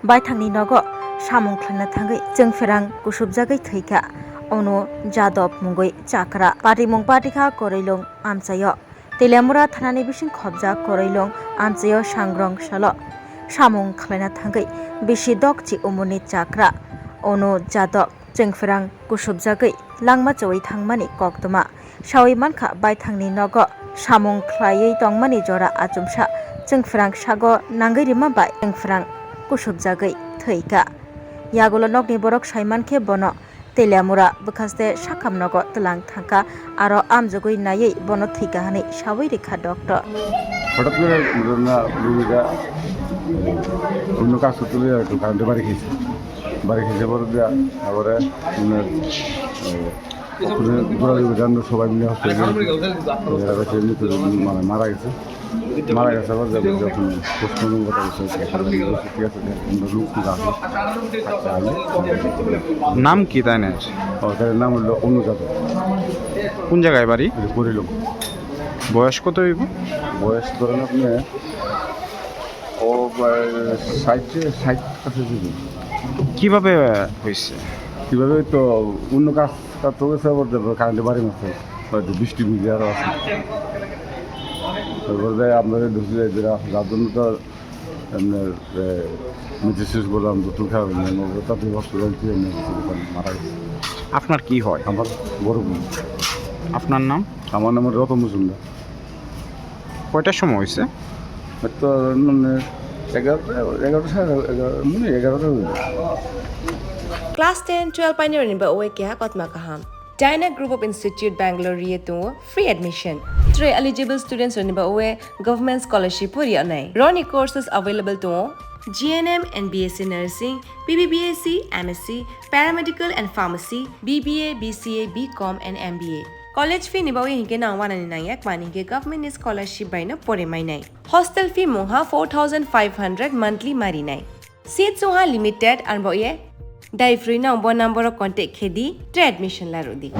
बायथांनि नगो सामुं ख्लांना थांगै जों फेरां कुसुबजागै थैखा अनु जादब मुंगै चाकरा पाटिमुं पाटिखा करैलं आमचायो तेलियामुरा थानानि बिसिं खबजा करैलं आमचायो सांग्रं सालो सामुं ख्लायना थांगै बिसि दकची उमुनि चाकरा अनु जादब जों फेरां कुसुबजागै लांमा चवै थांमानि कक्तमा सावै मानखा बायथांनि नगो सामुं ख्लायै तंमानि जरा आचुमसा जों फेरां सागो नांगै रिमा बाय जों फेरां कुसुबजागै थैका यागुलो नगनि बरक साइमानखे बनो तेलियामुरा बखास्ते साखाम नगो तलां थांका आरो आमजगै नायै बनो थैका हानै सावै रेखा डक्टर হঠাৎ করে রুগীরা অন্য কাজ করতে গিয়ে একটু কারেন্টে বাড়ি খেয়েছে পরে দেওয়া তারপরে আমরা সবাই মিলে মানে মারা গেছে আবার যাবে যখন পোস্টমর্টম কথা ঠিক আছে লোক নাম কি তাই না? তার নাম হলো অনুজাত। কোন জায়গায় বাড়ি? করিলাম। বয়স কত হইব? বয়স ধরেন আপনি ও 60 কাছে যাবে। কিভাবে হয়েছে? কীভাবে তো অন্য কাজ তো গেছে আবার কারেন্টে বাড়ি মারছে হয়তো বৃষ্টি ভিজে আরও আছে তারপরে আপনাদের ঢুকে যায় যার জন্য তো আপনার মেডিসিন বললাম দুটো খাওয়া তাতে হসপিটাল থেকে মারা গেছে। আপনার কি হয়? আমার বড় বোন। আপনার নাম? আমার নাম রতন মজুমদার। কয়টার সময় হয়েছে? তো মানে 11টা Class 10, 12 pioneer in Baoe Kya Kotmakaham. Dyna Group of Institute Bangalore Rietu free admission. 3 eligible students in Baoe government scholarship puri anai. Roni courses available to GNM and BSc Nursing, BBBAC, MSc, Paramedical and Pharmacy, BBA, BCA, BCom and MBA. College fee nibawe hinke na 199 mani ke government scholarship by na pore mai nai. Hostel fee moha 4500 monthly mari nai. Seats moha limited and boye Dai free number contact khedi admission la rodi.